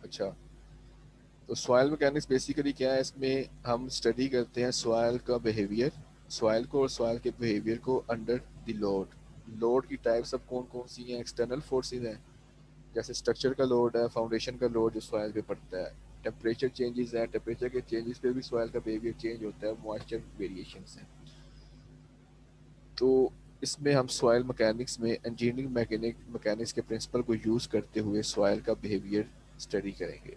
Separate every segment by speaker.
Speaker 1: अच्छा, तो soil mechanics basically क्या है, इसमें हम स्टडी करते हैं सॉइल का बिहेवियर, सॉइल को और सॉइल के बिहेवियर को अंडर द लोड। लोड की टाइप्स अब कौन कौन सी हैं? एक्सटर्नल फोर्सेस हैं, जैसे स्ट्रक्चर का लोड है, फाउंडेशन का लोड जो सॉइल पे पड़ता है, टेम्परेचर चेंजेस है, टेम्परेचर के चेंजेस पे भी सॉइल का बिहेवियर चेंज होता है, मॉइस्चर वेरिएशंस हैं। तो इसमें हम सॉइल मैकेनिक्स में इंजीनियरिंग मैकेनिक्स के प्रिंसिपल को यूज़ करते हुए सॉइल का बिहेवियर स्टडी करेंगे।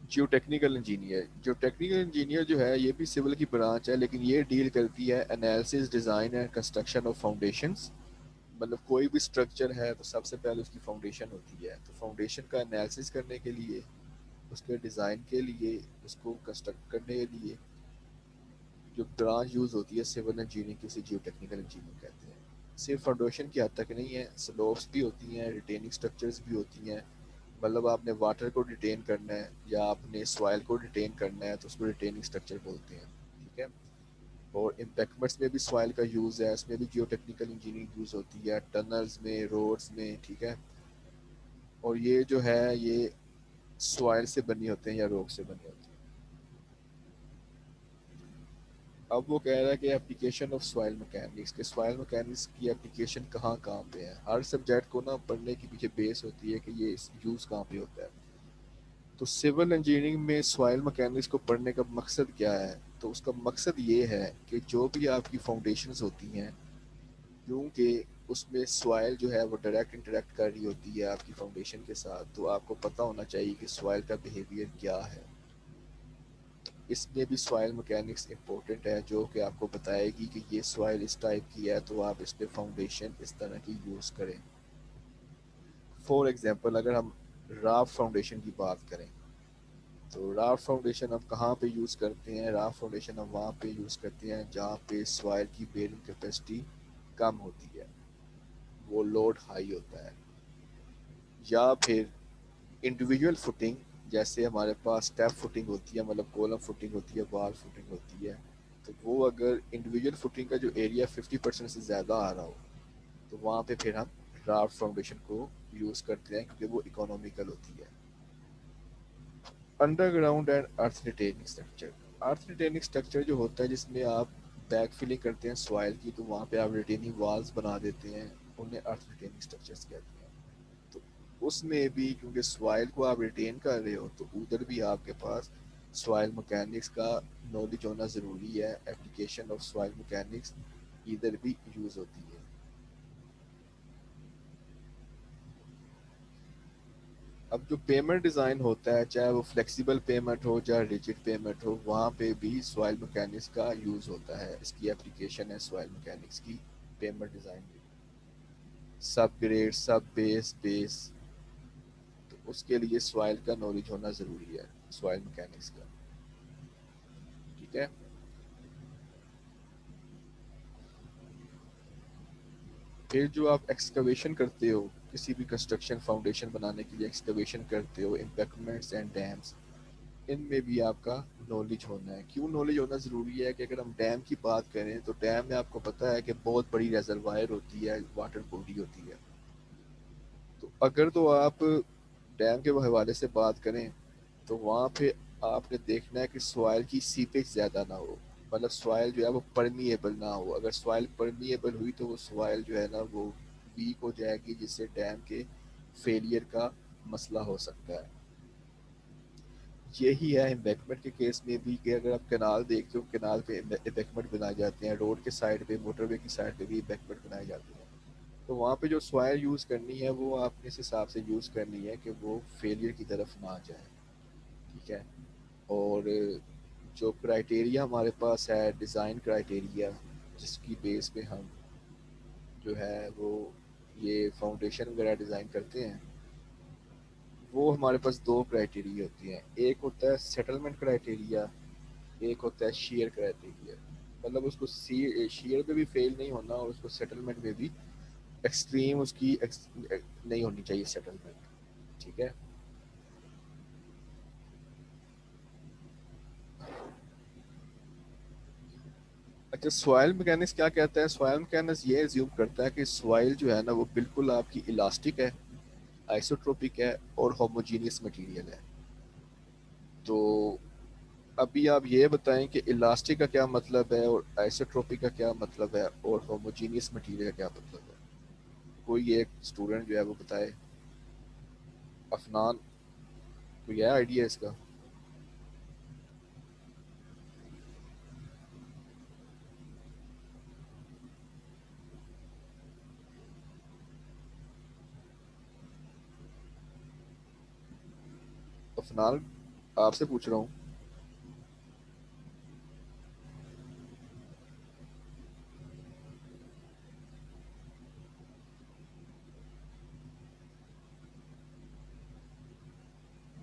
Speaker 1: जियो टेक्निकल इंजीनियर, जो टेक्निकल इंजीनियर जो है ये भी सिविल की ब्रांच है, लेकिन ये डील करती है analysis, design and construction of foundations. मतलब कोई भी स्ट्रक्चर है तो सबसे पहले उसकी फाउंडेशन होती है, तो फाउंडेशन का एनालिसिस करने के लिए, उसके डिज़ाइन के लिए, उसको कंस्ट्रक्ट करने के लिए जो ब्रांच यूज़ होती है सिविल इंजीनियरिंग की, उसे जियो टेक्निकल इंजीनियरिंग कहते हैं। सिर्फ फाउंडेशन की हद तक नहीं है, स्लोप्स भी होती हैं, रिटेनिंग स्ट्रक्चर्स भी होती हैं। मतलब आपने वाटर को डिटेन करना है या आपने सॉइल को डिटेन करना है तो उसको रिटेनिंग स्ट्रक्चर बोलते हैं, ठीक है। और इम्पैक्टमेंट्स में भी सॉइल का यूज़ है, इसमें भी जियो टेक्निकल इंजीनियरिंग यूज़ होती है, टनल्स में, रोड्स में, ठीक है। और ये जो है ये सॉइल से बनी होते हैं या रॉक से बने होते हैं। अब वो कह रहा है कि एप्लीकेशन ऑफ सॉइल मैकेनिक्स, के सॉइल मैकेनिक्स की एप्लीकेशन कहाँ कहाँ पे है। हर सब्जेक्ट को ना पढ़ने की पीछे बेस होती है कि ये यूज़ कहाँ पे होता है। तो सिविल इंजीनियरिंग में सॉइल मैकेनिक्स को पढ़ने का मकसद क्या है? तो उसका मकसद ये है कि जो भी आपकी फाउंडेशंस होती हैं, क्योंकि उसमें सॉइल जो है वो डायरेक्ट इंटरेक्ट कर रही होती है आपकी फाउंडेशन के साथ, तो आपको पता होना चाहिए कि सॉइल का बिहेवियर क्या है। इसमें भी सॉइल मैकेनिक्स इंपॉर्टेंट है, जो कि आपको बताएगी कि ये सॉइल इस टाइप की है तो आप इस पर फाउंडेशन इस तरह की यूज़ करें। फॉर एग्जांपल अगर हम राफ फाउंडेशन की बात करें, तो राफ फाउंडेशन हम कहाँ पे यूज़ करते हैं? राफ फाउंडेशन हम वहाँ पे यूज़ करते हैं जहाँ पे सॉइल की बेयरिंग कैपेसिटी कम होती है, वो लोड हाई होता है। या फिर इंडिविजुअल फुटिंग, जैसे हमारे पास स्टेप फुटिंग होती है, मतलब कॉलम फुटिंग होती है, वॉल फुटिंग होती है। तो वो अगर इंडिविजुअल फुटिंग का जो एरिया 50% से ज़्यादा आ रहा हो, तो वहाँ पे फिर हम राफ्ट फाउंडेशन को यूज़ करते हैं, क्योंकि वो इकोनॉमिकल होती है। Underground and earth retaining structure, earth retaining structure जो होता है जिसमें आप बैक फिलिंग करते हैं सॉइल की, तो वहाँ पे आप रिटेनिंग वॉल्स बना देते हैं, उन्हें अर्थ रिटेनिंग स्ट्रक्चर्स कहते हैं। तो उसमें भी क्योंकि सॉइल को आप रिटेन कर रहे हो, तो उधर भी आपके पास सॉइल मैकेनिक्स का नॉलेज होना ज़रूरी है। एप्लीकेशन ऑफ सॉइल मैकेनिक्स इधर भी यूज़ होती है। अब जो पेमेंट डिज़ाइन होता है, चाहे वो फ्लेक्सिबल पेमेंट हो चाहे रिजिड पेमेंट हो, वहाँ पे भी सॉइल मैकेनिक्स का यूज़ होता है। इसकी एप्लीकेशन है सॉइल मैकेनिक्स की पेमेंट डिज़ाइन में। सब ग्रेड, सब बेस, बेस, तो उसके लिए सॉइल का नॉलेज होना ज़रूरी है, सॉइल मैकेनिक्स का, ठीक है। फिर जो आप एक्सकवेशन करते हो, किसी भी कंस्ट्रक्शन फाउंडेशन बनाने के लिए एक्सकवेशन करते हो, इम्पैक्टमेंट्स एंड डैम्स, इनमें भी आपका नॉलेज होना है। क्यों नॉलेज होना ज़रूरी है? कि अगर हम डैम की बात करें तो डैम में आपको पता है कि बहुत बड़ी रेजरवायर होती है, वाटर बॉडी होती है। तो अगर तो आप डैम के हवाले से बात करें, तो वहाँ पे आपने देखना है कि सॉइल की सीपेज ज़्यादा ना हो, मतलब सॉइल जो है वो परमिएबल ना हो। अगर सॉइल परमिएबल हुई तो वो सॉइल जो है ना वो वीक हो जाएगी, जिससे डैम के फेलियर का मसला हो सकता है। यही है एम्बैंकमेंट के केस में भी, कि अगर आप कैनाल देखते हो, कैनाल पे एम्बैंकमेंट बनाए जाते हैं, रोड के साइड पे, मोटरवे की साइड पे भी एम्बैंकमेंट बनाए जाते हैं। तो वहाँ पे जो सॉइल यूज़ करनी है वो आपने इस हिसाब से यूज़ करनी है कि वो फेलियर की तरफ ना जाए, ठीक है। और जो क्राइटेरिया हमारे पास है, डिज़ाइन क्राइटेरिया, जिसकी बेस पे हम जो है वो ये फाउंडेशन वगैरह डिज़ाइन करते हैं, वो हमारे पास दो क्राइटेरिया होती हैं। एक होता है सेटलमेंट क्राइटेरिया, एक होता है शेयर क्राइटेरिया। मतलब उसको शेयर में भी फेल नहीं होना और उसको सेटलमेंट में भी एक्सट्रीम उसकी नहीं होनी चाहिए सेटलमेंट, ठीक है। अच्छा, सॉइल मैकेनिक्स क्या कहता है? सॉइल मैकेनिक्स ये एज्यूम करता है कि सॉइल जो है ना वो बिल्कुल आपकी इलास्टिक है। आइसोट्रोपिक है और होमोजीनियस मटेरियल है। तो अभी आप ये बताएं कि इलास्टिक का क्या मतलब है और आइसोट्रोपिक का क्या मतलब है और होमोजीनियस मटेरियल का क्या मतलब है। कोई एक स्टूडेंट जो है वो बताए। अफनान, कोई है आइडिया इसका? अफनान, आपसे पूछ रहा हूँ।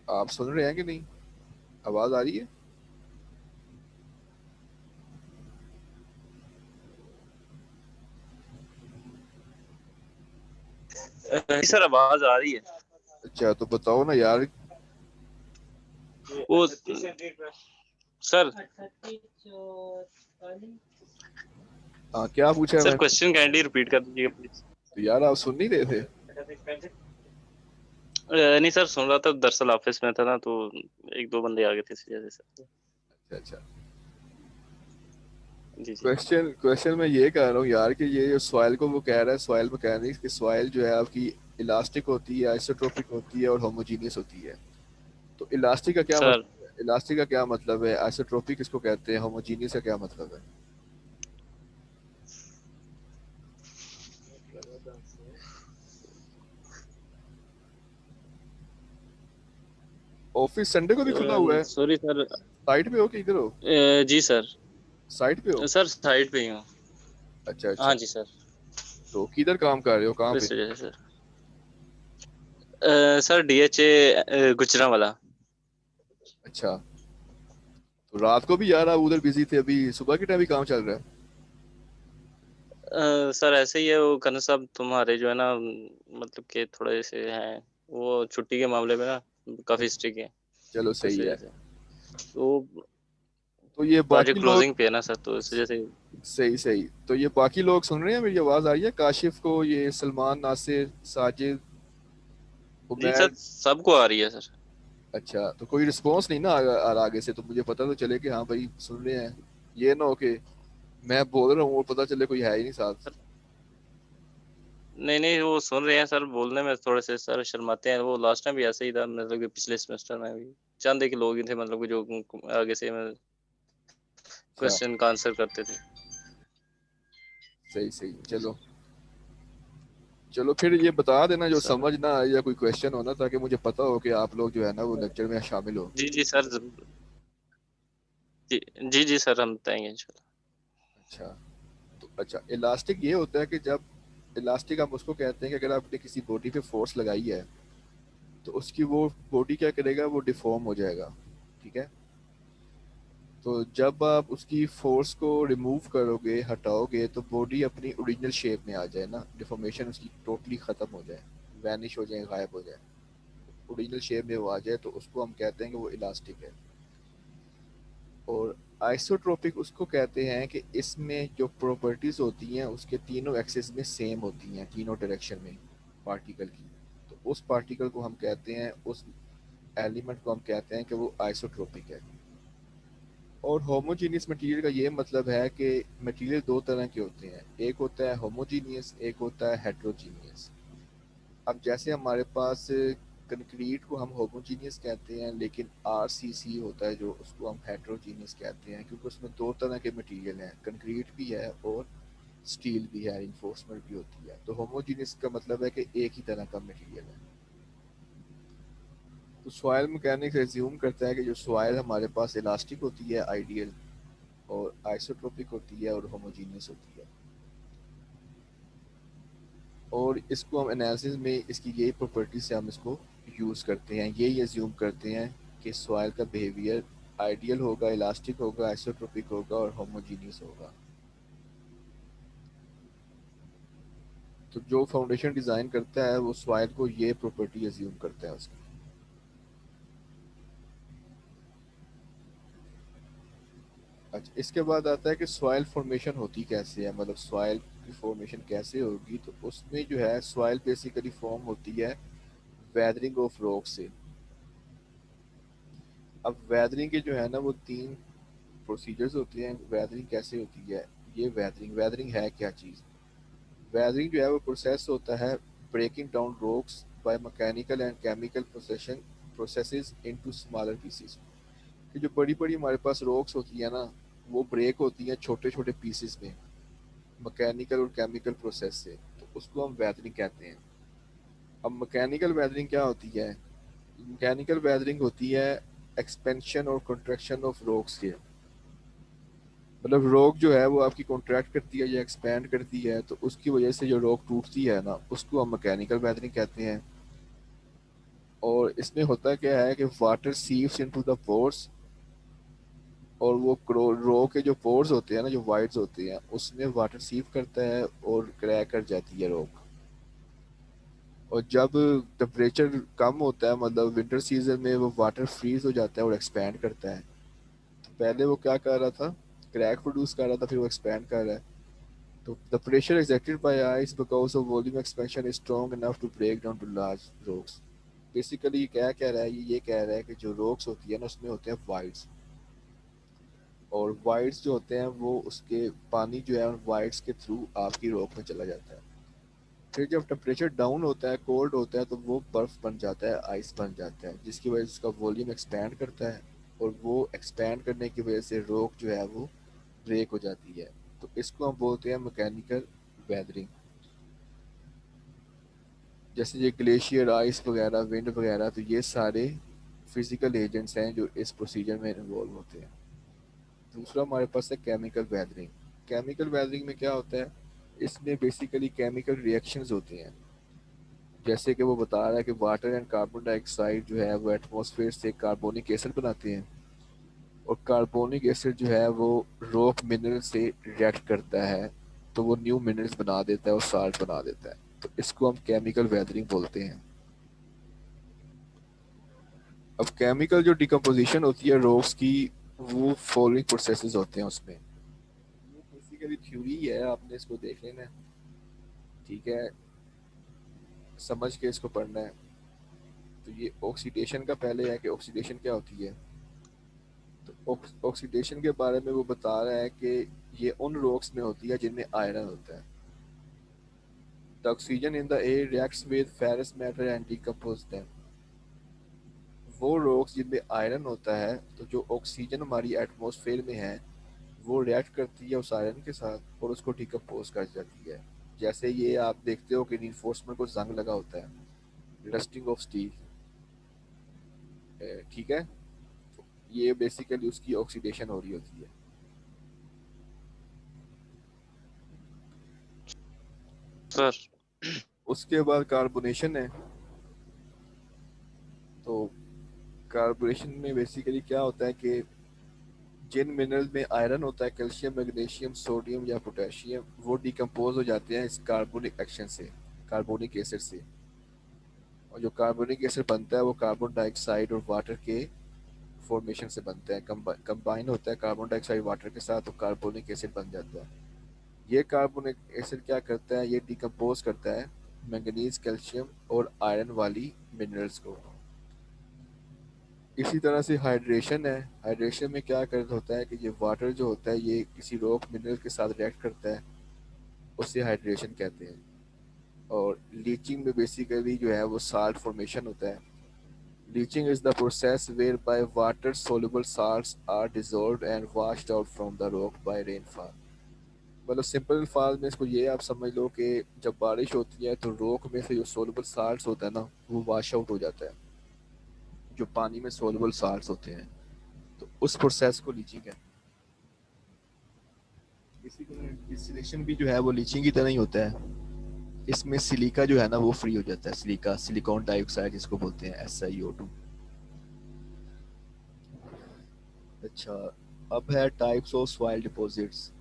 Speaker 1: आप सुन रहे हैं कि नहीं? आवाज आ रही है?
Speaker 2: सर आवाज आ रही है।
Speaker 1: अच्छा तो बताओ ना यार।
Speaker 2: वो सर
Speaker 1: हाँ, क्या पूछा है
Speaker 2: सर
Speaker 1: मैंने?
Speaker 2: क्वेश्चन काइंडली रिपीट कर दीजिएगा प्लीज।
Speaker 1: तो यार आप सुन नहीं रहे थे?
Speaker 2: नहीं सर सुन रहा था, दरअसल ऑफिस में था ना, तो एक दो बंदे आ गए थे इस वजह से सर।
Speaker 1: अच्छा अच्छा।
Speaker 2: जी जी।
Speaker 1: क्वेश्चन क्वेश्चन मैं ये कह रहा हूँ यार कि ये जो सॉइल को वो कह रहा है, सॉइल मैकेनिक्स की सॉइल जो है आपकी इलास्टिक होती है, आइसोट्रोपिक होती है और होमोजीनियस होती है। तो इलास्टिक का क्या
Speaker 2: सर
Speaker 1: मतलब है? इलास्टिक का क्या मतलब है? आइसोट्रोपिक किसको कहते हैं? होमोजीनियस का क्या मतलब है? ऑफिस संडे को भी खुला हुआ है?
Speaker 2: Sorry sir.
Speaker 1: साइट पे हो कि इधर हो?
Speaker 2: जी सर।
Speaker 1: साइट पे हो?
Speaker 2: सर साइड पे ही हूँ।
Speaker 1: अच्छा अच्छा।
Speaker 2: हाँ जी सर।
Speaker 1: तो किधर काम कर रहे हो, कहाँ
Speaker 2: तो
Speaker 1: पे?
Speaker 2: इस वजह से सर DHA गुजरांवाला।
Speaker 1: अच्छा। तो रात को भी यार आप उधर बिजी थे, अभी सुबह के टाइम भी काम चल रहा है?
Speaker 2: सर ऐसे ही है, वो करना साहब तुम्हारे जो है ना, मतलब कि थोड़े से हैं, वो छुट्टी के मामले में ना काफी स्ट्रिक्ट है।
Speaker 1: चलो
Speaker 2: तो इस
Speaker 1: सही
Speaker 2: वजह
Speaker 1: है।
Speaker 2: से तो
Speaker 1: तो ये बाकी
Speaker 2: प्रोजेक्ट
Speaker 1: लोग।
Speaker 2: क्लोजिंग पे है ना सर, तो इस वजह से।
Speaker 1: सही सही। तो ये बाकी लोग सुन रहे हैं, मेरी आवाज आ रही है? काशिफ को, ये सलमान, नासिर, साजिद,
Speaker 2: जी सर
Speaker 1: उमैर।
Speaker 2: सबको आ रही है सर।
Speaker 1: अच्छा, तो कोई रिस्पॉन्स नहीं ना आगे से, तो मुझे पता तो चले कि हाँ भाई सुन रहे हैं। ये ना हो कि मैं बोल रहा हूँ और पता चले कोई है ही नहीं साथ।
Speaker 2: नहीं नहीं वो सुन रहे हैं सर, बोलने में थोड़े से सर शर्माते हैं। वो लास्ट टाइम भी ऐसे ही था, मतलब कि पिछले सेमेस्टर में भी चंद एक लोग ही थे, मतलब कि जो आगे से
Speaker 1: अच्छा।
Speaker 2: क्वेश्चन का आंसर करते थे।
Speaker 1: सही सही,
Speaker 2: जी
Speaker 1: चलो।
Speaker 2: सर।
Speaker 1: चलो फिर ये बता देना जो
Speaker 2: सर
Speaker 1: समझ ना आए या कोई क्वेश्चन हो ना, ताकि मुझे पता हो कि आप लोग जो है ना वो लेक्चर में शामिल हो।
Speaker 2: जी जी सर जरूर। जी जी जी सर हम बताएंगे इंशाल्लाह।
Speaker 1: अच्छा। तो अच्छा, इलास्टिक ये होता है कि जब इलास्टिक हम उसको कहते हैं कि अगर आपने किसी बॉडी पे फोर्स लगाई है तो उसकी वो बॉडी क्या करेगा, वो डिफॉर्म हो जाएगा। ठीक है। तो जब आप उसकी फोर्स को रिमूव करोगे, हटाओगे, तो बॉडी अपनी ओरिजिनल शेप में आ जाए ना, डिफॉर्मेशन उसकी टोटली ख़त्म हो जाए, वैनिश हो जाए, गायब हो जाए, ओरिजिनल शेप में वो आ जाए, तो उसको हम कहते हैं कि वो इलास्टिक है। और आइसोट्रोपिक उसको कहते हैं कि इसमें जो प्रॉपर्टीज़ होती हैं उसके तीनों एक्सिस में सेम होती हैं, तीनों डायरेक्शन में पार्टिकल की। तो उस पार्टिकल को हम कहते हैं, उस एलिमेंट को हम कहते हैं कि वो आइसोट्रोपिक है। और होमोजीनियस मटेरियल का ये मतलब है कि मटेरियल दो तरह के होते हैं, एक होता है होमोजीनियस, एक होता है हेट्रोजीनियस। अब जैसे हमारे पास कंक्रीट को हम होमोजीनियस कहते हैं, लेकिन आरसीसी होता है जो, उसको हम हेट्रोजीनियस कहते हैं, क्योंकि उसमें दो तरह के मटेरियल हैं, कंक्रीट भी है और स्टील भी है, इन्फोर्समेंट भी होती है। तो होमोजीनियस का मतलब है कि एक ही तरह का मटेरियल है। तो सॉइल मैकेनिक्स एज्यूम करता है कि जो सॉइल हमारे पास इलास्टिक होती है आइडियल, और आइसोट्रोपिक होती है और होमोजीनियस होती है। और इसको हम एनालिसिस में इसकी यही प्रॉपर्टी से हम इसको यूज़ करते हैं, यही एज्यूम करते हैं कि सॉइल का बिहेवियर आइडियल होगा, इलास्टिक होगा, आइसोट्रोपिक होगा और होमोजीनियस होगा। तो जो फाउंडेशन डिज़ाइन करता है वो सॉइल को ये प्रॉपर्टी एज्यूम करता है उसकी। अच्छा, इसके बाद आता है कि सॉइल फॉर्मेशन होती कैसे है, मतलब सॉइल की फॉर्मेशन कैसे होगी। तो उसमें जो है सॉइल बेसिकली फॉर्म होती है वेदरिंग ऑफ रॉक से। अब वेदरिंग के जो है ना वो 3 प्रोसीजर्स होते हैं। वेदरिंग कैसे होती है, ये वेदरिंग वेदरिंग है क्या चीज़। वेदरिंग जो है वो प्रोसेस होता है breaking down rocks by mechanical and chemical procession processes into smaller pieces. कि जो बड़ी बड़ी हमारे पास रॉक्स होती है ना, वो ब्रेक होती हैं छोटे छोटे पीसेस में मैकेनिकल और केमिकल प्रोसेस से, तो उसको हम वेदरिंग कहते हैं। अब मैकेनिकल वेदरिंग क्या होती है, मैकेनिकल वेदरिंग होती है एक्सपेंशन और कंट्रैक्शन ऑफ रॉक्स के। मतलब रॉक जो है वो आपकी कॉन्ट्रैक्ट करती है या एक्सपैंड करती है, तो उसकी वजह से जो रॉक टूटती है ना, उसको हम मैकेनिकल वेदरिंग कहते हैं। और इसमें होता क्या है कि water sieves into the pores, और वो रॉक के जो पोर्स होते हैं ना, जो वाइड्स होते हैं, उसमें वाटर सीव करता है और क्रैक कर जाती है रॉक। और जब टेम्परेचर कम होता है, मतलब विंटर सीजन में, वो वाटर फ्रीज हो जाता है और एक्सपैंड करता है। तो पहले वो क्या कर रहा था, क्रैक प्रोड्यूस कर रहा था, फिर वो एक्सपैंड कर रहा है। तो the pressure exerted by ice because of volume expansion is strong enough to break down to large rocks। Basically क्या कह रहा है, ये कह रहा है कि जो रॉक्स होती है ना, उसमें होते हैं वाइड्स, और वाइड्स जो होते हैं वो उसके पानी जो है उन वाइड्स के थ्रू आपकी रॉक में चला जाता है। फिर जब टेम्परेचर डाउन होता है, कोल्ड होता है, तो वो बर्फ बन जाता है, आइस बन जाता है, जिसकी वजह से उसका वॉल्यूम एक्सपैंड करता है, और वो एक्सपैंड करने की वजह से रॉक जो है वो ब्रेक हो जाती है। तो इसको हम बोलते हैं मैकेनिकल वेदरिंग। जैसे ये ग्लेशियर, आइस वगैरह, विंड वगैरह, तो ये सारे फिजिकल एजेंट्स हैं जो इस प्रोसीजर में इन्वॉल्व होते हैं। दूसरा हमारे पास है केमिकल वेदरिंग। केमिकल वेदरिंग में क्या होता है, इसमें बेसिकली केमिकल रिएक्शंस होती हैं। जैसे कि वो बता रहा है कि वाटर एंड कार्बन डाइऑक्साइड जो है वो एटमॉस्फेयर से कार्बोनिक एसिड बनाते हैं, और कार्बोनिक एसिड जो है वो रॉक मिनरल से रिएक्ट करता है, तो वो न्यू मिनरल्स बना देता है और साल्ट बना देता है। तो इसको हम केमिकल वेदरिंग बोलते हैं। अब केमिकल जो डिकम्पोजिशन होती है रॉक्स की, वो फॉलोइंग प्रोसेसेस होते हैं उसमें। ये बेसिकली थ्योरी है, आपने इसको देख लेना है, ठीक है, समझ के इसको पढ़ना है। तो ये ऑक्सीडेशन का पहले है कि ऑक्सीडेशन क्या होती है। तो ऑक्सीडेशन के बारे में वो बता रहा है कि ये उन रॉक्स में होती है जिनमें आयरन होता है। The oxygen in the air reacts with ferrous matter and decompose them. वो रॉक्स जिनमें आयरन होता है, तो जो ऑक्सीजन हमारी एटमॉस्फेयर में है, वो रिएक्ट करती है उस आयरन के साथ और उसको डिकम्पोज कर जाती है। जैसे ये आप देखते हो कि रीइंफोर्समेंट को जंग लगा होता है, रस्टिंग ऑफ स्टील, ठीक है, ये बेसिकली उसकी ऑक्सीडेशन हो रही होती है।
Speaker 2: सर।
Speaker 1: उसके बाद कार्बोनेशन है। तो कार्बोनेशन में बेसिकली क्या होता है कि जिन मिनरल में आयरन होता है, कैल्शियम, मैग्नीशियम, सोडियम या पोटेशियम, वो डिकम्पोज हो जाते हैं इस कार्बोनिक एक्शन से, कार्बोनिक एसिड से। और जो कार्बोनिक एसिड बनता है वो कार्बन डाइऑक्साइड और वाटर के फॉर्मेशन से बनता है, कंबाइन होता है कार्बन डाइऑक्साइड वाटर के साथ, तो कार्बोनिक एसिड बन जाता है। ये कार्बोनिक एसिड क्या करता है, ये डिकम्पोज करता है मैंगनीज, कैल्शियम और आयरन वाली मिनरल्स को। इसी तरह से हाइड्रेशन है। हाइड्रेशन में क्या कर होता है कि ये वाटर जो होता है ये किसी रॉक मिनरल के साथ रिएक्ट करता है, उससे हाइड्रेशन कहते हैं। और लीचिंग में बेसिकली जो है वो साल्ट फॉर्मेशन होता है। Leaching is the process whereby water soluble salts are dissolved and washed out from the rock by rainfall. मतलब सिंपल अल्फाज में इसको ये आप समझ लो कि जब बारिश होती है तो रॉक में से जो सोलबल साल्ट्स होता है ना, वो वाश आउट हो जाता है, जो पानी में सोलबल साल्ट्स होते हैं, तो उस प्रोसेस को लीचिंग कहते हैं। इसी तरह डिस्टिलेशन भी जो है वो लीचिंग की तरह ही होता है। इसमें सिलिका जो है ना वो फ्री हो जाता है, सिलिका, सिलिकॉन डाइऑक्साइड जिसको बोलते हैं, SiO2। अच्छा, अब है टाइप्स ऑफ सॉइल डिपॉजिट्स।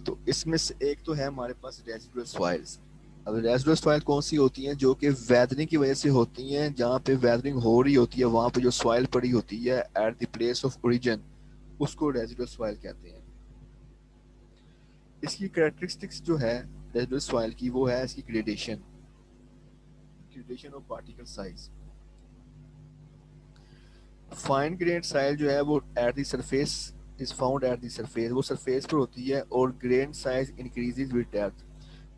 Speaker 1: तो इसमें से एक तो है हमारे पास रेजिडुअल सॉइल्स। अब रेजिडुअल सॉइल कौन सी होती हैं, जो कि वेदरिंग की वजह से होती हैं, जहाँ पे वेदरिंग हो रही होती है वहाँ पे जो सॉइल पड़ी होती है at the place of origin, उसको रेजिडुअल सॉइल कहते हैं। इसकी कैरेक्टरिस्टिक्स जो है डेजर्ट सॉइल की, वो है इसकी gradation of particle size. Fine grain soil जो है वो at the surface is found at the surface, वो सरफेस पर होती है, और grain size increases with depth,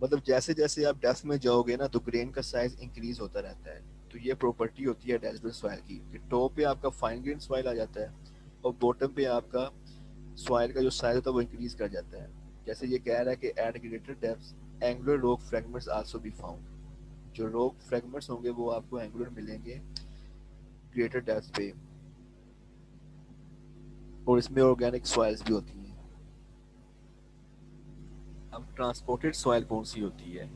Speaker 1: मतलब जैसे जैसे आप डेप्थ में जाओगे ना तो ग्रेन का साइज इंक्रीज होता रहता है। तो ये प्रॉपर्टी होती है डेजर्ट सॉइल की कि टॉप पे आपका फाइन ग्रेन सॉइल आ जाता है और बॉटम पे आपका सॉइल का जो साइज होता है वो इंक्रीज कर जाता है। जैसे ये कह रहा है कि at greater depth angular rock fragments also be found, जो रॉक फ्रेगमेंट्स होंगे वो आपको एंगुलर मिलेंगे ग्रेटर डेप्थ पे, और इसमें ऑर्गेनिक सॉइल्स भी होती हैं। अब ट्रांसपोर्टेड सॉइल कौन सी होती है?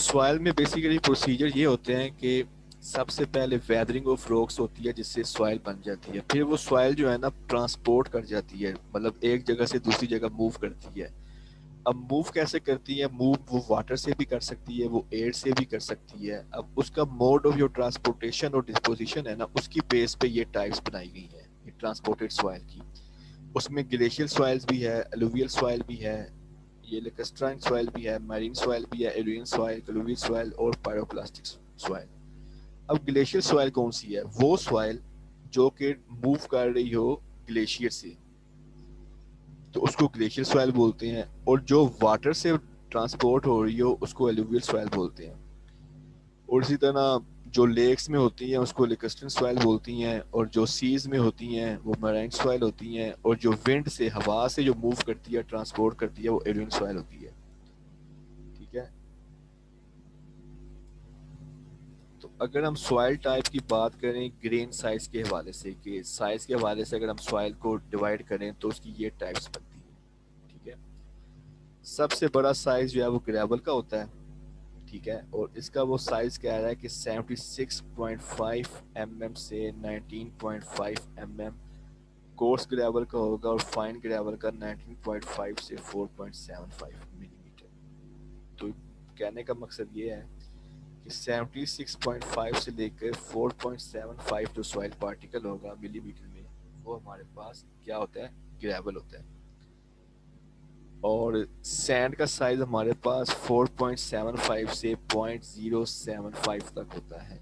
Speaker 1: सॉइल में बेसिकली प्रोसीजर ये होते हैं कि सबसे पहले वेदरिंग ऑफ रॉक्स होती है जिससे सॉइल बन जाती है, फिर वो सॉइल जो है ना ट्रांसपोर्ट कर जाती है, मतलब एक जगह से दूसरी जगह मूव करती है। अब मूव कैसे करती है? मूव वो वाटर से भी कर सकती है, वो एयर से भी कर सकती है। अब उसका मोड ऑफ योर ट्रांसपोर्टेशन और डिस्पोजिशन है ना, उसकी बेस पे ये टाइप्स बनाई गई हैं ये ट्रांसपोर्टेड सॉइल की। उसमें ग्लेशियल सॉइल्स भी है, एलुवियल सॉइल भी है, ये लेकस्ट्राइन सॉइल भी है, मैरीन सॉइल भी है, एलुवियन सॉइल, क्लूवियल सॉइल और पायरोप्लास्टिक सॉइल। अब ग्लेशियर सॉइल कौन सी है? वो सॉइल जो कि मूव कर रही हो ग्लेशियर से, तो उसको ग्लेशियर सॉइल बोलते हैं, और जो वाटर से ट्रांसपोर्ट हो रही हो उसको एलुवियल सॉइल बोलते हैं। और इसी तरह जो लेक्स में होती हैं उसको लेकस्ट्रिन सॉइल बोलती हैं, और जो सीज में होती हैं वो मैराइन सॉइल होती हैं, और जो विंड से हवा से जो मूव करती है ट्रांसपोर्ट करती है वो एलुवियल सॉइल होती है। ठीक है, तो अगर हम सॉइल टाइप की बात करें ग्रेन साइज के हवाले से, कि साइज के हवाले से अगर हम सॉइल को डिवाइड करें तो उसकी ये टाइप्स बनती है। ठीक है, सबसे बड़ा साइज जो है वो ग्रेवल का होता है। ठीक है, और इसका वो साइज कह रहा है कि 76.5 mm से 19.5 mm कोर्स ग्रेवल का होगा, और फाइन ग्रेवल का 19.5 से 4.75 मिलीमीटर। तो कहने का मकसद ये है कि 76.5 से लेकर 4.75 जो सॉइल पार्टिकल होगा मिलीमीटर में, वो हमारे पास क्या होता है? ग्रेवल होता है। और सैंड का साइज हमारे पास 4.75 से 0.075 तक होता है।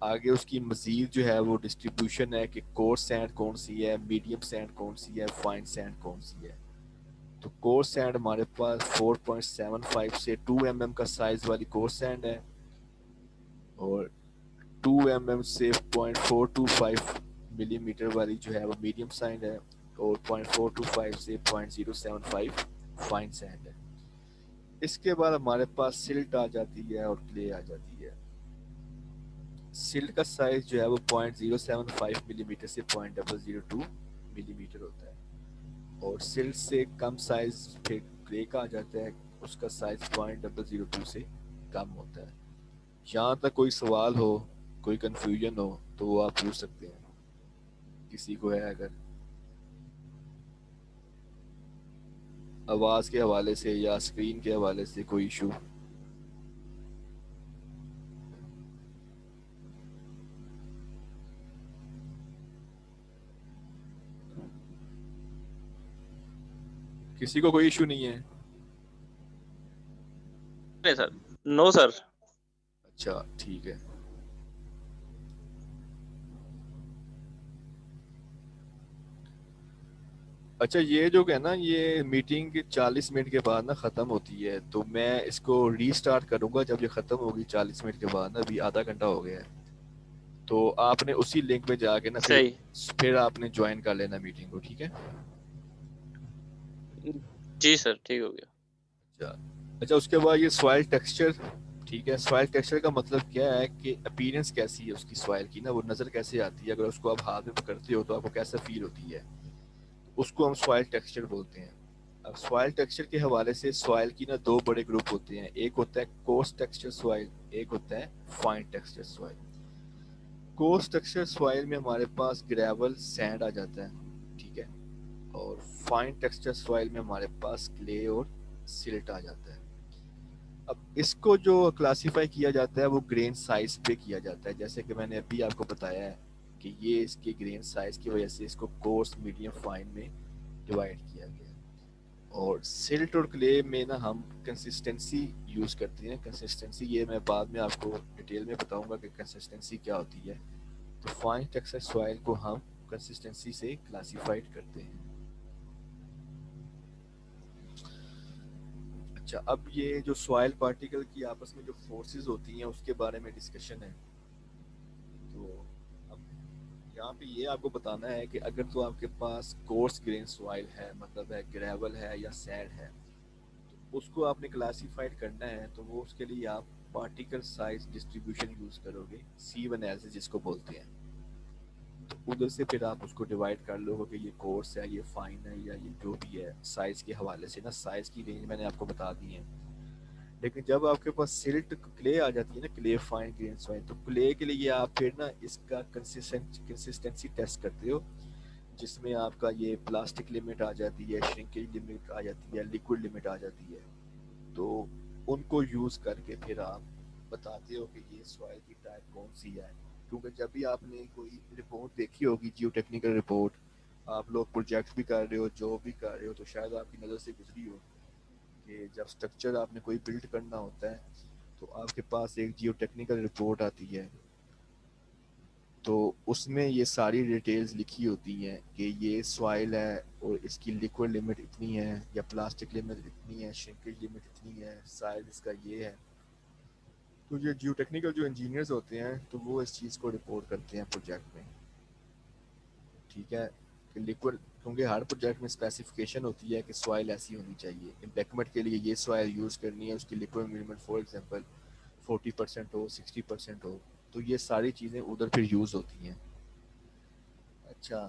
Speaker 1: आगे उसकी मजीद जो है वो डिस्ट्रीब्यूशन है कि कोर्स सैंड कौन सी है, मीडियम सैंड कौन सी है, फाइन सैंड कौन सी है। तो कोर्स सैंड हमारे पास 4.75 से 2 mm का साइज वाली कोर्स सैंड है, और 2 mm से 0.425 मिलीमीटर वाली जो है वो मीडियम सैंड है, और 0.425 से 0.075 फाइन सैंड है। इसके बाद हमारे पास सिल्ट आ जाती है और क्ले आ जाती है। सिल्ट का साइज जो है वो 0.075 मिलीमीटर से 0.002 मिलीमीटर होता है, और सिल्ट से कम साइज फिर क्ले का आ जाता है, उसका साइज 0.002 से कम होता है। यहाँ तक कोई सवाल हो, कोई कंफ्यूजन हो तो वो आप पूछ सकते हैं, किसी को है अगर आवाज़ के हवाले से या स्क्रीन के हवाले से कोई इशू। किसी को कोई इशू नहीं है?
Speaker 2: नहीं सर, नो सर।
Speaker 1: अच्छा ठीक है। अच्छा, ये जो है ना, ये मीटिंग 40 मिनट के बाद ना ख़त्म होती है, तो मैं इसको रीस्टार्ट करूँगा जब ये ख़त्म होगी 40 मिनट के बाद ना, अभी आधा घंटा हो गया है। तो आपने उसी लिंक पे जाके ना
Speaker 2: सही।
Speaker 1: फिर आपने ज्वाइन कर लेना मीटिंग को, ठीक है?
Speaker 2: जी सर, ठीक हो गया।
Speaker 1: अच्छा, अच्छा, उसके बाद ये सॉइल टेक्सचर। ठीक है, सॉइल टेक्सचर का मतलब क्या है कि अपीयरेंस कैसी है उसकी सॉइल की ना, वो नज़र कैसे आती है, अगर उसको आप हाथ में पकड़ते हो तो आपको कैसा फील होती है, उसको हम सॉइल टेक्सचर बोलते हैं। अब सॉइल टेक्सचर के हवाले से सॉइल की ना दो बड़े ग्रुप होते हैं, एक होता है कोर्स टेक्सचर सॉइल, एक होता है fine texture soil. Course texture soil में हमारे पास ग्रेवल सैंड आ जाता है, ठीक है, और फाइन टेक्सचर सॉइल में हमारे पास क्ले और सिल्ट आ जाता है। अब इसको जो क्लासिफाई किया जाता है वो ग्रेन साइज पे किया जाता है, जैसे कि मैंने अभी आपको बताया है कि ये इसके ग्रेन साइज की वजह से इसको कोर्स मीडियम फाइन में डिवाइड किया गया है। और सिल्ट और क्ले में ना हम कंसिस्टेंसी यूज़ करते हैं। कंसिस्टेंसी ये मैं बाद में आपको डिटेल में बताऊंगा कि कंसिस्टेंसी क्या होती है। तो फाइन टेक्सचर सॉइल को हम कंसिस्टेंसी से क्लासिफाइड करते हैं। अच्छा, अब ये जो सॉइल पार्टिकल की आपस में जो फोर्सेस होती हैं उसके बारे में डिस्कशन है। तो अब यहाँ पे ये आपको बताना है कि अगर तो आपके पास कोर्स ग्रेन सॉइल है, मतलब है ग्रेवल है या सैंड है, तो उसको आपने क्लासिफाइड करना है। तो वो उसके लिए आप पार्टिकल साइज डिस्ट्रीब्यूशन यूज करोगे, C1 एनालिसिस जिसको बोलते हैं। तो उधर से फिर आप उसको डिवाइड कर लोगे कि ये कोर्स है, ये फाइन है, या ये जो भी है। साइज के हवाले से ना साइज की रेंज मैंने आपको बता दी है। लेकिन जब आपके पास सिल्ट क्ले आ जाती है ना, क्ले फाइन ग्रेन सॉइल, तो क्ले के लिए आप फिर ना इसका कंसिस्टेंसी टेस्ट करते हो, जिसमें आपका ये प्लास्टिक लिमिट आ जाती है, श्रिंकेज लिमिट आ जाती है, लिक्विड लिमिट आ जाती है। तो उनको यूज करके फिर आप बताते हो कि ये सॉइल की टाइप कौन सी है। क्योंकि जब भी आपने कोई रिपोर्ट देखी होगी, जियो टेक्निकल रिपोर्ट, आप लोग प्रोजेक्ट भी कर रहे हो, जॉब भी कर रहे हो, तो शायद आपकी नज़र से गुजरी हो कि जब स्ट्रक्चर आपने कोई बिल्ड करना होता है तो आपके पास एक जियो टेक्निकल रिपोर्ट आती है। तो उसमें ये सारी डिटेल्स लिखी होती हैं कि ये सॉइल है और इसकी लिक्विड लिमिट इतनी है, या प्लास्टिक लिमिट इतनी है, श्रिंकेज लिमिट इतनी है, साइज इसका ये है। तो ये जियो टेक्निकल जो इंजीनियर्स होते हैं तो वो इस चीज़ को रिपोर्ट करते हैं प्रोजेक्ट में। ठीक है, कि लिक्विड, क्योंकि हर प्रोजेक्ट में स्पेसिफिकेशन होती है कि सॉइल ऐसी होनी चाहिए, इम्पेक्टमेंट के लिए ये सॉइल यूज़ करनी है, उसकी लिक्विड मिनिमम फॉर एग्जांपल 40% हो, 60% हो। तो ये सारी चीज़ें उधर फिर यूज़ होती हैं। अच्छा,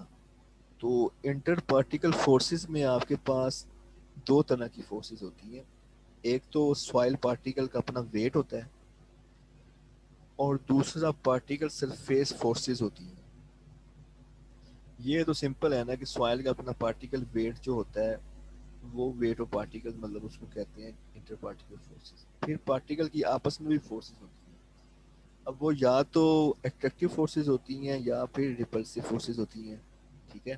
Speaker 1: तो इंटर पार्टिकल फोर्सेस में आपके पास दो तरह की फोर्सेस होती हैं। एक तो सॉइल पार्टिकल का अपना वेट होता है, और दूसरा पार्टिकल सरफेस फोर्सेस होती हैं। ये तो सिंपल है ना कि सॉइल का अपना पार्टिकल वेट जो होता है, वो वेट ऑफ पार्टिकल, मतलब उसको कहते हैं इंटर पार्टिकल फोर्सेस। फिर पार्टिकल की आपस में भी फोर्सेस होती हैं। अब वो या तो एट्रैक्टिव फोर्सेस होती हैं या फिर रिपल्सिव फोर्सेस होती हैं। ठीक है,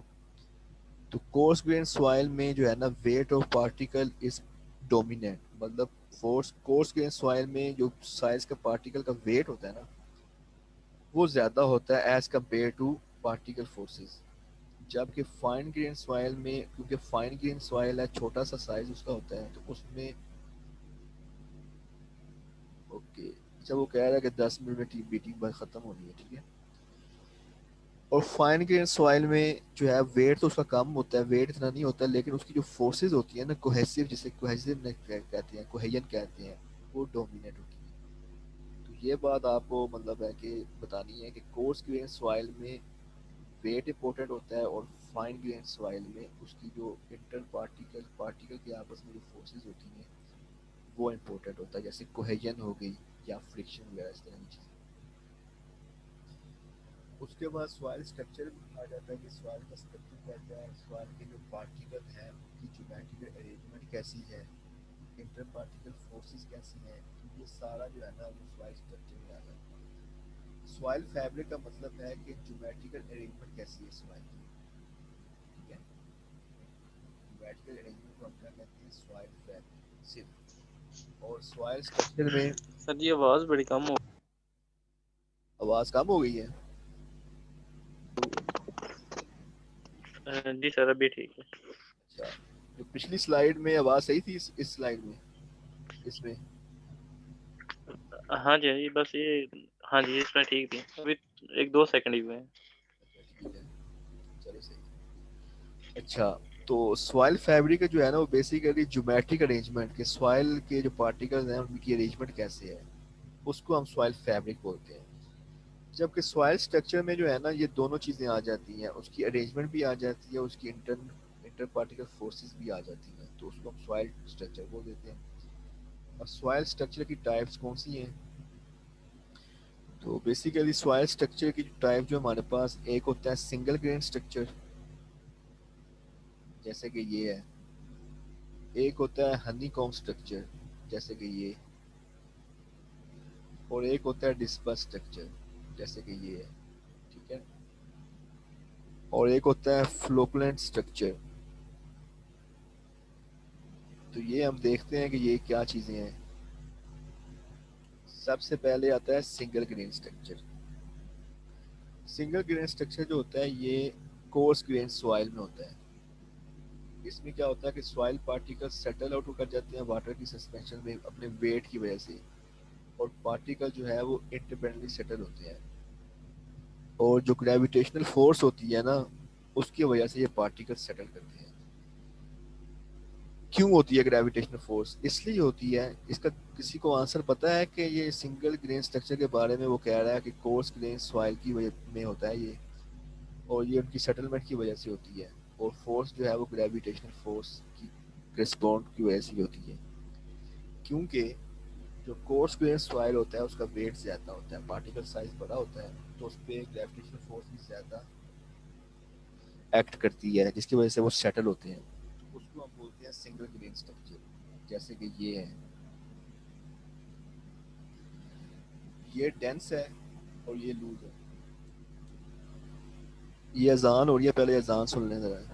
Speaker 1: तो कोर्स ग्रेन सॉइल में जो है ना, weight of particle is dominant, मतलब फोर्स कोर्स ग्रेन सॉइल में जो साइज का पार्टिकल का वेट होता है ना, वो ज्यादा होता है as compare to particle forces. जबकि फाइन ग्रेन सॉइल में, क्योंकि फाइन ग्रेन सॉइल है, छोटा सा साइज उसका होता है, तो उसमें ओके। अच्छा, वो कह रहा है कि 10 मिनट में टीम मीटिंग बस खत्म होनी है। ठीक है, और फाइन ग्रेन सॉइल में जो है वेट तो उसका कम होता है, वेट इतना नहीं होता, लेकिन उसकी जो फोर्सेज होती है ना, कोहेसिव, जिसे कोहेसिव कहते हैं, कोहेजन कहते हैं, वो डोमिनेट होती है। तो ये बात आपको मतलब है कि बतानी है कि कोर्स ग्रेन सॉइल में वेट इंपॉर्टेंट होता है, और फाइन ग्रेन सॉइल में उसकी जो इंटर पार्टिकल पार्टिकल के आपस में जो फोर्सेज होती हैं वो इम्पोर्टेंट होता है, जैसे कोहेजन हो गई या फ्रिक्शन वगैरह, इस तरह की चीज़ें। उसके बाद सॉइल स्ट्रक्चर आ जाता है कि सॉइल का स्ट्रक्चर कैसा है, सॉइल के जो पार्टिकल हैं उनकी ज्योमेट्रिकल अरेंजमेंट कैसी है, इंटर पार्टिकल फोर्सेस कैसी हैं। तो ये सारा जो है ना, वो सॉइल स्ट्रक्चर में आ जाता है। सॉइल फैब्रिक का मतलब है कि ज्योमेट्रिकल अरेंजमेंट कैसी है सॉइल की। ठीक है, ज्योमेट्रिकल अरेंजमेंट को हम क्या कहते हैं, सॉइल फैब्रिक सिर्फ। और सॉइल स्ट्रक्चर में
Speaker 2: सर ये आवाज बड़ी कम हो
Speaker 1: आवाज़ कम हो गई है।
Speaker 2: जी सर अभी ठीक है।
Speaker 1: अच्छा, जो पिछली स्लाइड में आवाज़ सही थी, इस स्लाइड में, इसमें।
Speaker 2: हाँ जी हाँ जी बस ये हाँ जी इसमें ठीक थी अभी 1-2 सेकंड ही हुए हैं।
Speaker 1: अच्छा ठीक है, चलो सही। अच्छा, तो सॉइल फैब्रिक जो है ना, वो बेसिकली ज्योमेट्रिक अरेंजमेंट के, सॉइल के जो पार्टिकल्स हैं उनकी अरेंजमेंट कैसे है, उसको हम सॉइल फैब्रिक बोलते हैं। जबकि सॉइल स्ट्रक्चर में जो है ना, ये दोनों चीज़ें आ जाती हैं, उसकी अरेंजमेंट भी आ जाती है, उसकी इंटर पार्टिकल फोर्सेस भी आ जाती हैं, तो उसको हम सॉइल स्ट्रक्चर बोल देते हैं। और सॉइल स्ट्रक्चर की टाइप्स कौन सी हैं? तो बेसिकली सॉइल स्ट्रक्चर की टाइप जो हमारे पास, एक होता है सिंगल ग्रेन स्ट्रक्चर, जैसे कि ये है। एक होता है हनीकॉम्ब स्ट्रक्चर, जैसे कि ये। और एक होता है डिस्पर्स स्ट्रक्चर, जैसे कि ये है। ठीक है, और एक होता है फ्लोकुलेंट स्ट्रक्चर। तो ये हम देखते हैं कि ये क्या चीज़ें हैं। सबसे पहले आता है single grain structure. Single grain structure जो होता है ये कोर्स ग्रेन सॉइल में होता है। इसमें क्या होता है कि सॉइल पार्टिकल्स सेटल आउट कर जाते हैं वाटर की सस्पेंशन में अपने वेट की वजह से, और पार्टिकल जो है वो इंडिपेंडेंटली सेटल होते हैं। और जो ग्रेविटेशनल फोर्स होती है ना, उसकी वजह से ये पार्टिकल सेटल करते हैं। क्यों होती है ग्रेविटेशनल फोर्स? इसलिए होती है, इसका किसी को आंसर पता है कि ये सिंगल ग्रेन स्ट्रक्चर के बारे में वो कह रहा है कि कोर्स ग्रेन सॉइल की वजह में होता है ये, और ये उनकी सेटलमेंट की वजह से होती है, और फोर्स जो है वो ग्रेविटेशनल फोर्स की रिस्पॉन्ड की वजह से होती है। क्योंकि जो कोर्स ग्रेन सॉइल होता है उसका वेट ज़्यादा होता है, पार्टिकल साइज बड़ा होता है, तो उस पर ग्रेविटेशनल फोर्स भी ज़्यादा एक्ट करती है, जिसकी वजह से वो सेटल होते हैं। तो उसको हम बोलते हैं सिंगल ग्रेन स्ट्रक्चर। जैसे कि ये है, ये डेंस है और ये लूज है। ये अजान हो रही है, पहले अजान सुन लें जरा।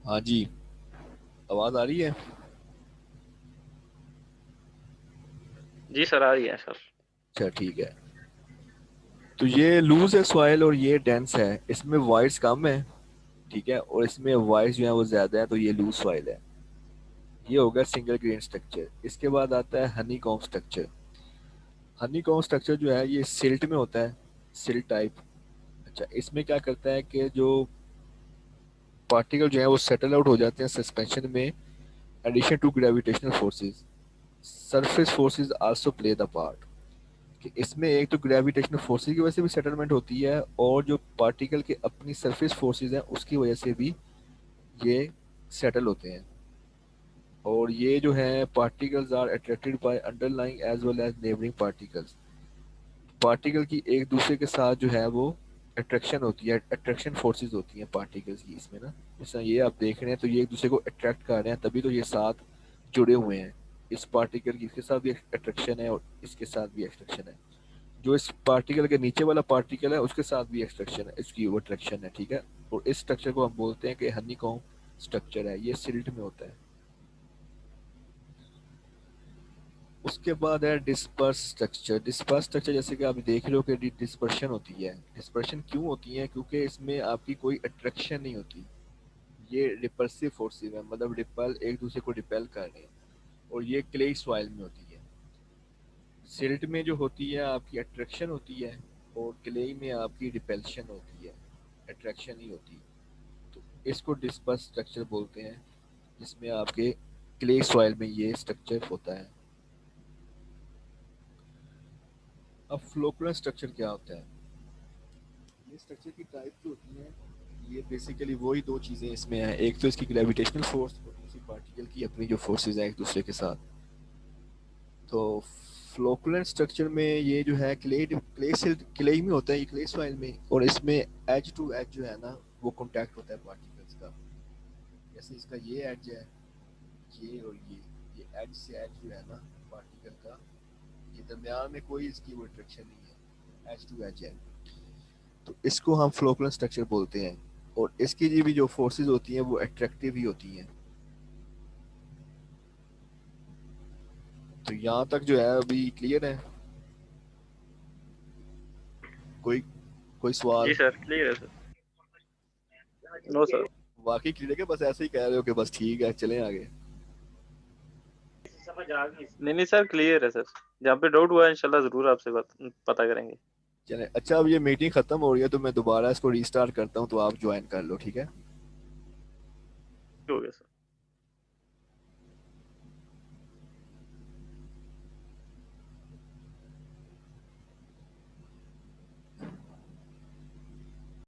Speaker 1: हाँ जी, आवाज आ रही है?
Speaker 2: जी सर, आ रही है सर।
Speaker 1: अच्छा ठीक है। तो ये लूज है सॉइल और ये डेंस है, इसमें वाइड्स कम है, ठीक है, और इसमें वाइड्स जो है वो ज्यादा है, तो ये लूज सॉइल है। ये हो गया सिंगल ग्रेन स्ट्रक्चर। इसके बाद आता है Honey comb structure. Honey comb structure जो है ये सिल्ट में होता है, सिल्ट टाइप। अच्छा, इसमें क्या करता है कि जो पार्टिकल जो है वो सेटल आउट हो जाते हैं सस्पेंशन में, addition to gravitational forces, surface forces also play the part. कि इसमें एक तो ग्रेविटेशनल फोर्सेस की वजह से भी सेटलमेंट होती है, और जो पार्टिकल के अपनी सरफेस फोर्सेस हैं उसकी वजह से भी ये सेटल होते हैं। और ये जो है particles are attracted by underlying as well as neighbouring particles. Particle की एक दूसरे के साथ जो है वो अट्रैक्शन होती है, अट्रैक्शन फोर्सेस होती हैं पार्टिकल्स की इसमें ना। जैसा ये आप देख रहे हैं, तो ये एक दूसरे को अट्रैक्ट कर रहे हैं, तभी तो ये साथ जुड़े हुए हैं। इस पार्टिकल की इसके साथ भी अट्रैक्शन है और इसके साथ भी अट्रैक्शन है। जो इस पार्टिकल के नीचे वाला पार्टिकल है उसके साथ भी अट्रैक्शन है, इसकी वो अट्रैक्शन है, ठीक है। और इस स्ट्रक्चर को हम बोलते हैं कि हनीकॉम्ब स्ट्रक्चर है, ये सिल्ट में होता है। उसके बाद है डिस्पर्स स्ट्रक्चर। डिस्पर्स स्ट्रक्चर जैसे कि आप देख रहे हो कि डिस्पर्शन होती है। डिस्पर्शन क्यों होती है? क्योंकि इसमें आपकी कोई अट्रैक्शन नहीं होती। ये रिपल्सिव फोर्सेस है, मतलब रिपल, एक दूसरे को रिपेल कर रहे हैं। और ये क्ले सॉइल में होती है। सिल्ट में जो होती है आपकी अट्रैक्शन होती है और क्ले में आपकी रिपेल्शन होती है, अट्रैक्शन नहीं होती। तो इसको डिस्पर्स स्ट्रक्चर बोलते हैं, जिसमें आपके क्ले सॉइल में ये स्ट्रक्चर होता है। अब फ्लोकुलर स्ट्रक्चर क्या होता है? ये स्ट्रक्चर की टाइप जो होती है, ये बेसिकली वही दो चीज़ें इसमें हैं। एक तो इसकी ग्रेविटेशनल फोर्स और दूसरी पार्टिकल की अपनी जो फोर्सेस हैं एक दूसरे के साथ। तो फ्लोकुलर स्ट्रक्चर में ये जो है क्ले में होता है, ये क्ले सॉइल में। और इसमें एज टू एज जो है ना वो कांटेक्ट होता है पार्टिकल्स का। जैसे इसका ये एज है, ये और ये एज से एज जो है ना पार्टिकल का, ये दरमियान में कोई इसकी वो अट्रैक्शन नहीं है, एज टू एज है। तो इसको हम फ्लोकुलर स्ट्रक्चर बोलते हैं। और इसकी भी जो फोर्सेस होती हैं वो अट्रैक्टिव ही होती हैं। तो यहाँ तक जो है अभी क्लियर है? कोई कोई
Speaker 2: जी
Speaker 1: सवाल?
Speaker 2: सर, क्लियर है सर। No sir.
Speaker 1: वाकई क्लियर है कि बस ऐसे ही कह रहे हो कि बस ठीक है चलें आगे?
Speaker 2: नहीं नहीं सर, क्लियर है सर। जहाँ पे डाउट हुआ है इंशाल्लाह जरूर आपसे पता करेंगे।
Speaker 1: चलें, अच्छा अब ये मीटिंग खत्म हो रही है तो मैं दोबारा इसको रीस्टार्ट करता हूँ, तो आप ज्वाइन कर लो, ठीक है?
Speaker 2: हो गया सर।